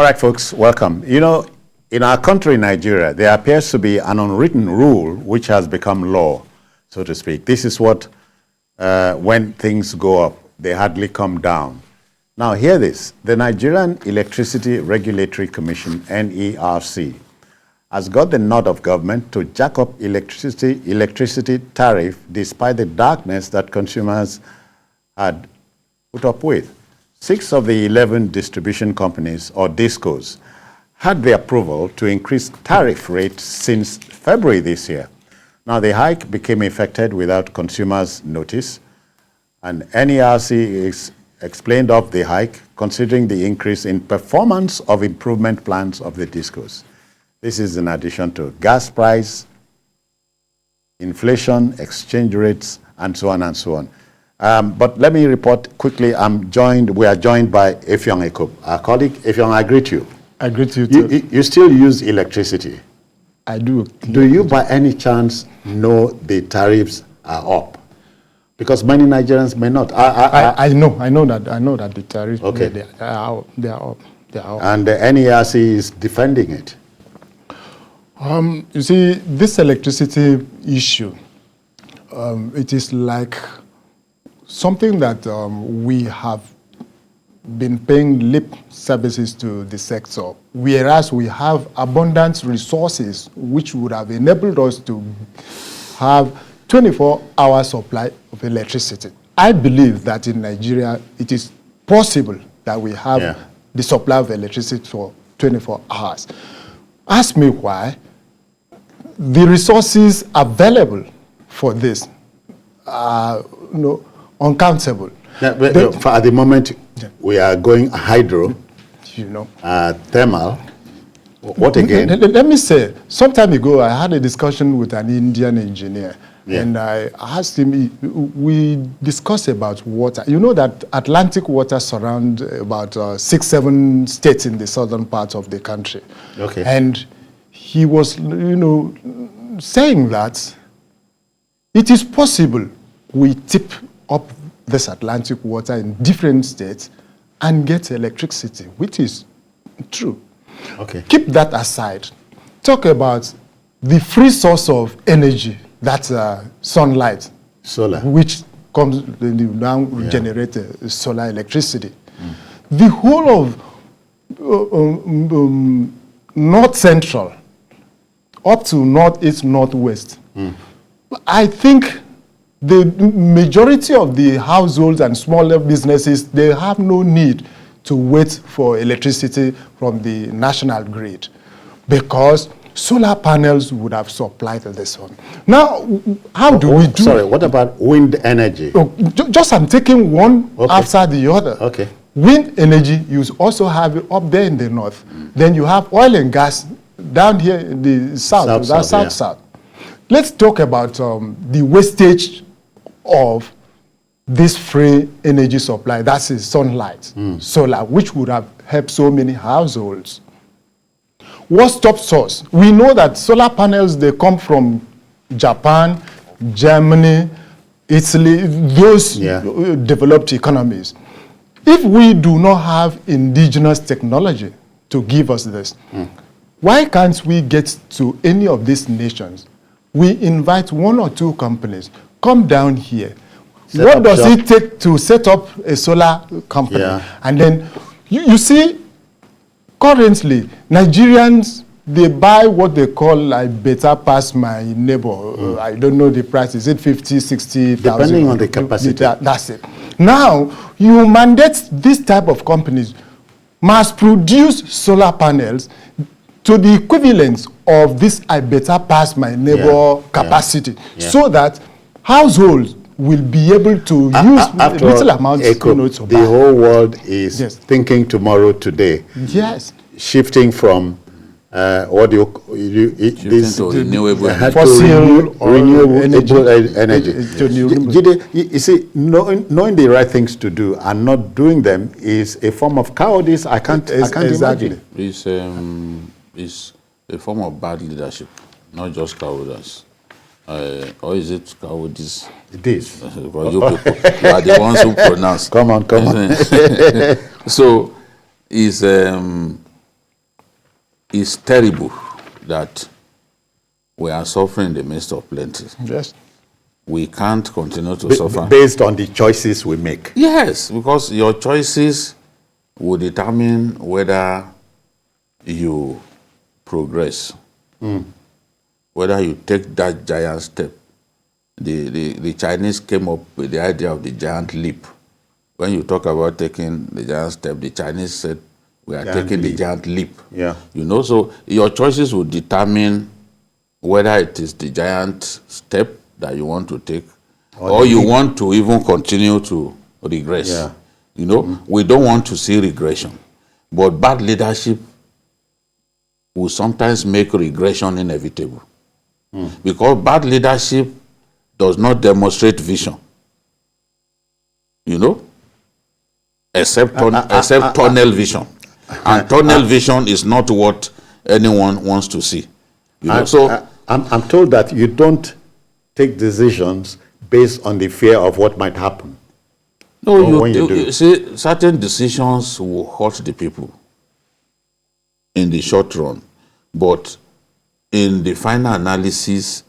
All right, folks, welcome. You know, in our country, Nigeria, there appears to be an unwritten rule which has become law, so to speak. This is what, when things go up, they hardly come down. Now, hear this. The Nigerian Electricity Regulatory Commission, NERC, has got the nod of government to jack up electricity tariff despite the darkness that consumers had put up with. 6 of the 11 distribution companies, or DISCOs, had the approval to increase tariff rates since February this year. Now, the hike became effected without consumers' notice, and NERC is explained of the hike considering the increase in performance of improvement plans of the DISCOs. This is in addition to gas price, inflation, exchange rates, and so on and so on. But let me report quickly. We are joined by Effiong Ekop, our colleague. Effiong, I greet you. I greet you too. You still use electricity? I do. Do you by any chance know the tariffs are up? Because many Nigerians may not. I know that the tariffs, okay, they are up. And the NERC is defending it. You see, this electricity issue, it is like something that we have been paying lip services to the sector, whereas we have abundant resources which would have enabled us to have 24-hour supply of electricity. I believe that in Nigeria, it is possible that we have the supply of electricity for 24 hours. Ask me why. The resources available for this are uncountable. Yeah, but at the moment, we are going hydro, thermal. What again? Let me say, some time ago, I had a discussion with an Indian engineer, and I asked him, we discussed about water. You know that Atlantic waters surround about 6-7 states in the southern part of the country. Okay. And he was, saying that it is possible we tip up this Atlantic water in different states and get electricity, which is true. Okay. Keep that aside. Talk about the free source of energy, that's sunlight. Solar. Which comes, now generate solar electricity. The whole of North Central up to Northeast, Northwest, I think the majority of the households and smaller businesses, they have no need to wait for electricity from the national grid because solar panels would have supplied this one. Now, how do we do? Sorry, what about wind energy? Just I'm taking one after the other. Okay. Wind energy, you also have it up there in the north. Then you have oil and gas down here in the south. South. Let's talk about the wastage of this free energy supply. That's sunlight, solar, which would have helped so many households. What's top source? We know that solar panels, they come from Japan, Germany, Italy, those developed economies. If we do not have indigenous technology to give us this, why can't we get to any of these nations? We invite 1 or 2 companies, come down here. What does it take to set up a solar company? And then, you see, currently, Nigerians, they buy what they call, I better pass my neighbor. I don't know the price. Is it 50, 60,000? Depending on the capacity. That's it. Now, you mandate this type of companies must produce solar panels to the equivalence of this I better pass my neighbor capacity, so that households will be able to use little amounts. The whole world is thinking tomorrow, today. Yes. Shifting from what do you renewable energy. You see, knowing the right things to do and not doing them is a form of cowardice. I can't imagine. It's a form of bad leadership, not just cowardice. Or is it cowardice? It is. Because you people, you are the ones who pronounce. Come on. So, it's it's terrible that we are suffering in the midst of plenty. Yes. We can't continue to suffer. Based on the choices we make. Yes, because your choices will determine whether you progress, whether you take that giant step. The Chinese came up with the idea of the giant leap. When you talk about taking the giant step, the Chinese said, we are taking the giant leap. Yeah. You know, so your choices will determine whether it is the giant step that you want to take or you want to even continue to regress. Yeah. You know, we don't want to see regression. But bad leadership will sometimes make regression inevitable. Because bad leadership does not demonstrate vision. You know? Except tunnel vision. And tunnel vision is not what anyone wants to see. You know? So I'm told that you don't take decisions based on the fear of what might happen. No, you see, certain decisions will hurt the people in the short run, but in the final analysis,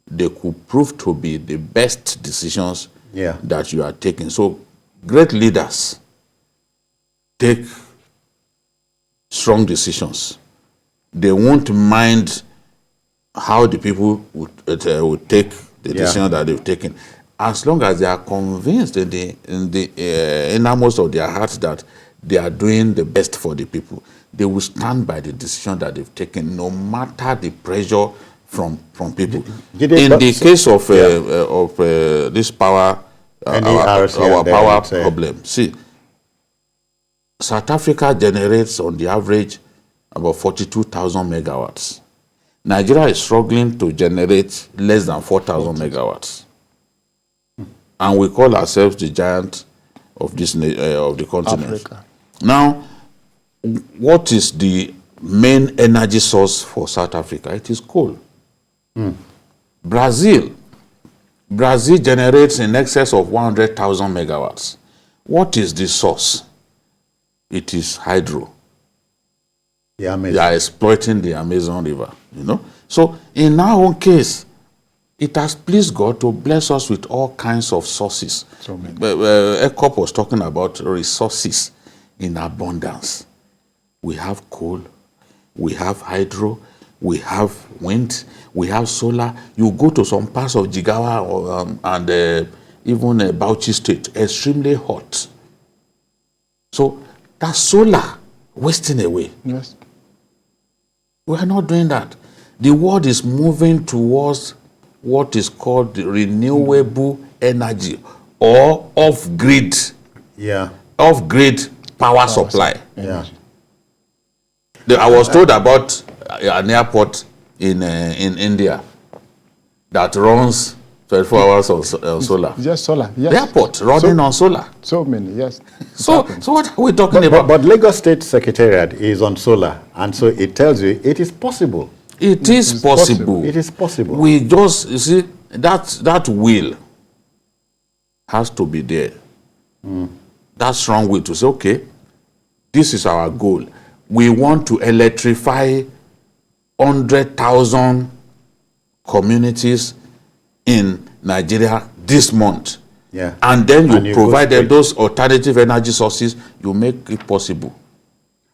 they could prove to be the best decisions that you are taking. So great leaders take strong decisions. They won't mind how the people would take the decision that they've taken, as long as they are convinced in the innermost of their hearts that they are doing the best for the people. They will stand by the decision that they've taken, no matter the pressure from people. In the case of this power, our power problem, see, South Africa generates on the average about 42,000 megawatts. Nigeria is struggling to generate less than 4,000 megawatts. And we call ourselves the giant of this of the continent. Africa. Now, what is the main energy source for South Africa? It is coal. Brazil generates in excess of 100,000 megawatts. What is the source? It is hydro. They are exploiting the Amazon River, you know. So in our own case, it has pleased God to bless us with all kinds of sources. So many. Ekop was talking about resources in abundance. We have coal, we have hydro, we have wind, we have solar. You go to some parts of Jigawa and even Bauchi State, extremely hot. So that's solar wasting away. Yes. We are not doing that. The world is moving towards what is called the renewable energy or off-grid power supply. Yeah. I was told about an airport in India that runs 24 hours on solar. Yes, solar. Yes. The airport running on solar. So many, yes. So what are we talking about? But Lagos State Secretariat is on solar, and so it tells you it is possible. It is possible. It is possible. We just, you see, that will has to be there. That strong will to say, okay, this is our goal. We want to electrify 100,000 communities in Nigeria this month. Yeah. And then you provide them those alternative energy sources, you make it possible.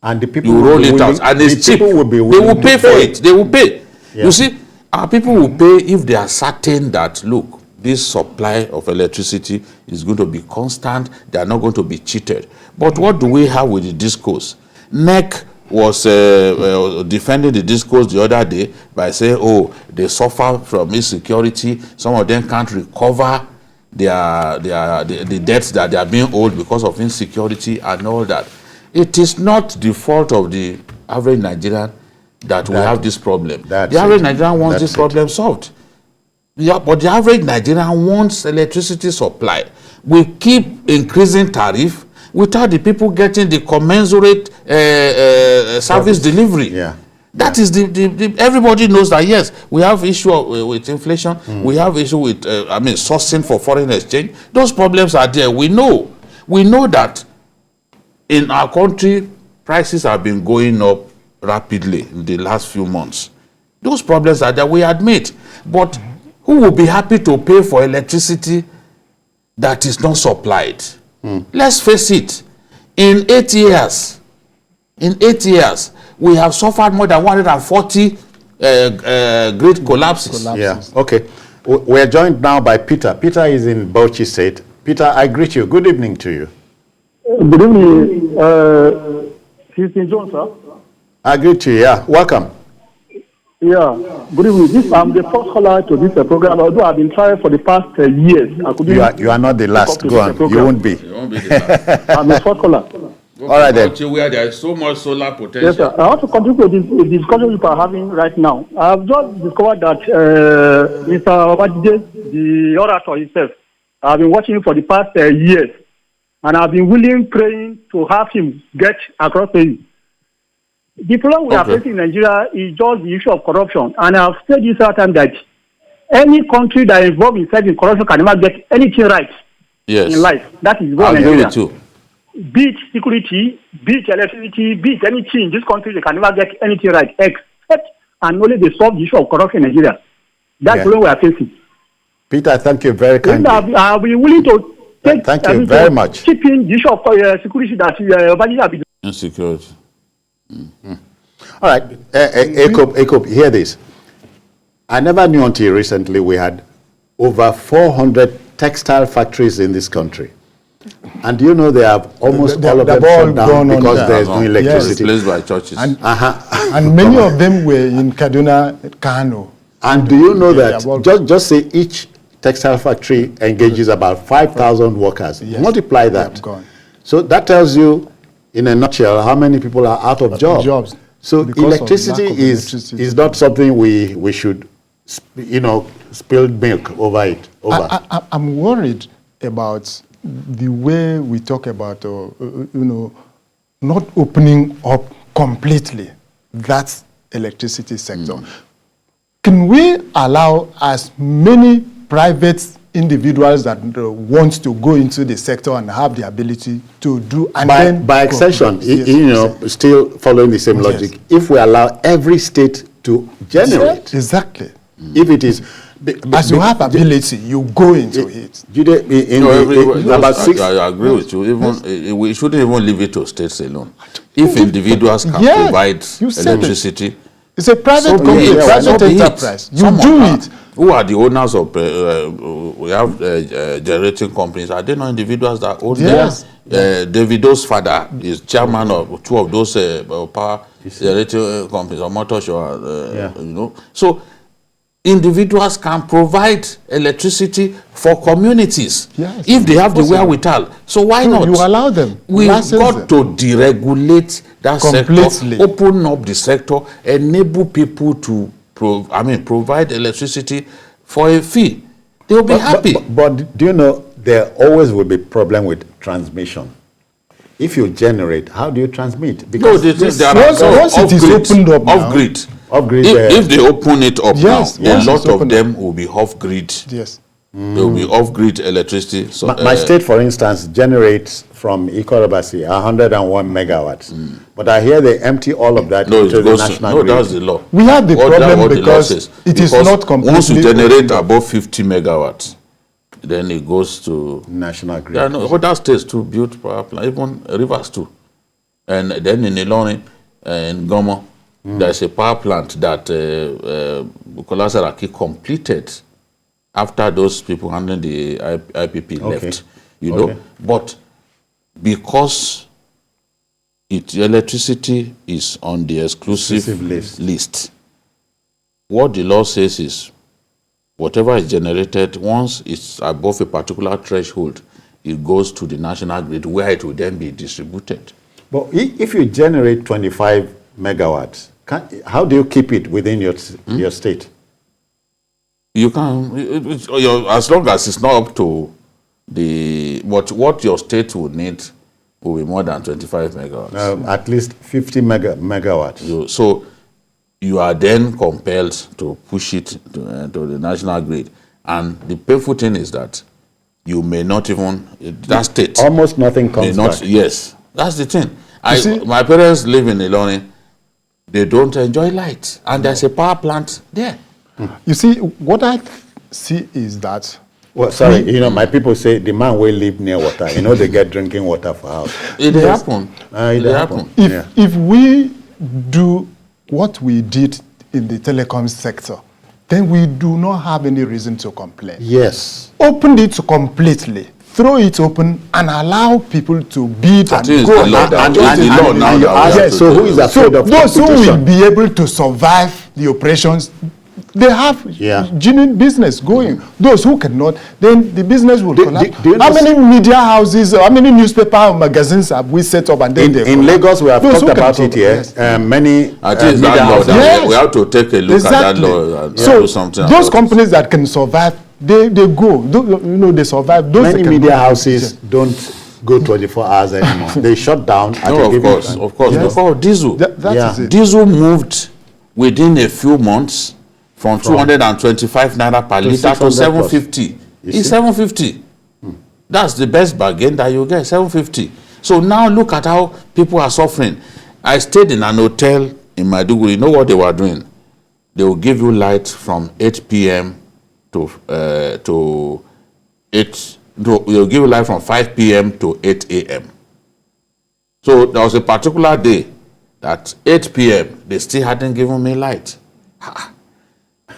And the people you will roll be it willing, out, and it's cheap. They will pay for it. They will pay. Yeah. You see, our people will pay if they are certain that, look, this supply of electricity is going to be constant. They are not going to be cheated. But what do we have with the discos? NEC was defending the discos the other day by saying, oh, they suffer from insecurity. Some of them can't recover the debts that they are being owed because of insecurity and all that. It is not the fault of the average Nigerian that we have this problem. The average Nigerian wants this problem solved. Yeah, but the average Nigerian wants electricity supply. We keep increasing tariff without the people getting the commensurate service delivery. Yeah. That is everybody knows that, yes, we have issue with inflation. We have issue with, sourcing for foreign exchange. Those problems are there. We know that in our country, prices have been going up rapidly in the last few months. Those problems are there, we admit. But who will be happy to pay for electricity that is not supplied? Let's face it, in 8 years, we have suffered more than 140 grid collapses. Yeah, okay. We're joined now by Peter. Peter is in Bauchi State. Peter, I greet you. Good evening to you. Good evening, Christian Jones, sir. I greet you, yeah. Welcome. Yeah, good evening. I'm the first caller to this program, although I've been trying for the past years. You are not the last. Go on. You won't be. You won't be the last. I'm the first caller. All right, then. Where there is so much solar potential. Yes, sir. I want to contribute to the discussion we are having right now. I've just discovered that Mr. Obadije, the orator himself, I've been watching him for the past years, and I've been willing, praying to have him get across to him. The problem we are facing in Nigeria is just the issue of corruption, and I've said this all the time that any country that is involved in corruption can never get anything right in life. That is what Nigeria. Be it security, be it electricity, be it anything in this country, they can never get anything right except and only they solve the issue of corruption in Nigeria. That's the problem we are facing. Peter, thank you very kindly. I'll be willing to take. Thank you very much. Chip in the issue of security that Obadije has been doing. Insecurity. All right, Ekop, hear this. I never knew until recently we had over 400 textile factories in this country. And you know they have almost all of them shut down because there's no electricity. Replaced by churches. And many of them were in Kaduna, Kano. And do you know that just say each textile factory engages about 5,000 workers. Yes. Multiply that. So that tells you, in a nutshell, how many people are out of jobs. So electricity is not something we should, spill milk over it. I'm worried about the way we talk about, not opening up completely that electricity sector. Can we allow as many private individuals that want to go into the sector and have the ability to do, and by extension, still following the same logic, if we allow every state to generate, exactly, if it is, as you have ability, you go into it. I agree with you. Even we shouldn't even leave it to states alone. If individuals can provide electricity, it's a private company, private enterprise. You do it. Who are the owners of? We have generating companies. Are they not individuals that own them? Davido's father is chairman of two of those power generating companies, or motor show. So individuals can provide electricity for communities if they have the wherewithal. So why not? You allow them. We've got to deregulate that sector, open up the sector, enable people to provide electricity for a fee. They will be happy. But do you know, there always will be problem with transmission. If you generate, how do you transmit? Because once it is opened up now, off-grid. If they open it up now, a lot of them will be off-grid. Yes. There will be off-grid electricity. So, my state, for instance, generates from Ikorobasi 101 megawatts. But I hear they empty all of that into the national grid. No, that's the law. We have the problem because it is not completely. Once you generate above 50 megawatts, then it goes to national grid. There are no other states to build power plant, even rivers too. And then in Ilorin, in Gomo, there's a power plant that Bukola Saraki completed after those people handling the IPP left. But because electricity is on the exclusive list, what the law says is, whatever is generated, once it's above a particular threshold, it goes to the national grid where it will then be distributed. But if you generate 25 megawatts, how do you keep it within your state? You can, as long as it's not up to what your state would need will be more than 25 megawatts. At least 50 megawatts. So you are then compelled to push it to the national grid. And the painful thing is that you may not even, that state. Almost nothing comes back. Yes, that's the thing. My parents live in Ilorin. they don't enjoy light. And there's a power plant there. You see, what I see is that. Well, sorry, my people say the man will live near water. They get drinking water for house. It happen. It happen. If we do what we did in the telecom sector, then we do not have any reason to complain. Yes. Open it completely. Throw it open and allow people to bid and go. So who is afraid of those who will be able to survive the operations, they have genuine business going. Those who cannot, then the business will collapse. How many media houses, how many newspaper magazines have we set up and then in Lagos, we have talked about it here. Many media houses. We have to take a look at that law and do something. Those companies that can survive, they go. They survive. Those many media houses don't go 24 hours anymore. They shut down. Of course. Yes. Before diesel. That is it. Diesel moved within a few months from 225 naira per litre to 750. It's 750. That's the best bargain that you get, 750. So now look at how people are suffering. I stayed in an hotel in Maiduguri. You know what they were doing? They will give you light from 8 p.m. to 8. They'll give you light from 5 p.m. to 8 a.m. So there was a particular day that 8 p.m. they still hadn't given me light.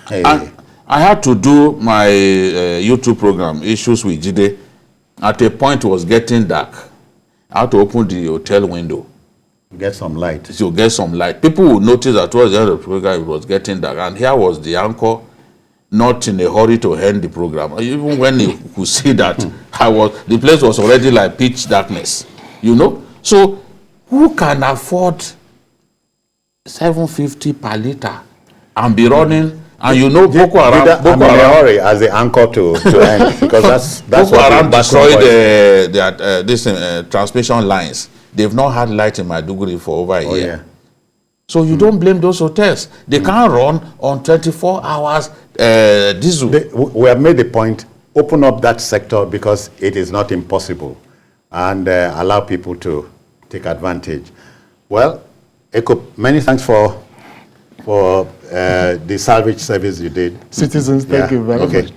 Hey. And I had to do my YouTube program, Issues with Jide. At a point, it was getting dark. I had to open the hotel window. Get some light. To get some light. People would notice that towards the end of the program, it was getting dark. And here was the anchor, not in a hurry to end the program. Even when you could see that, the place was already like pitch darkness. So who can afford 750 per litre and be running? And Boko Haram. I'm in a hurry as the anchor to end, because that's Boko what Haram destroyed this transmission lines. They've not had light in Maiduguri for over a year. Yeah. So you don't blame those hotels. They can't run on 24 hours diesel. We have made the point, open up that sector because it is not impossible, and allow people to take advantage. Well, Eko, many thanks for the salvage service you did. Citizens, thank you very much.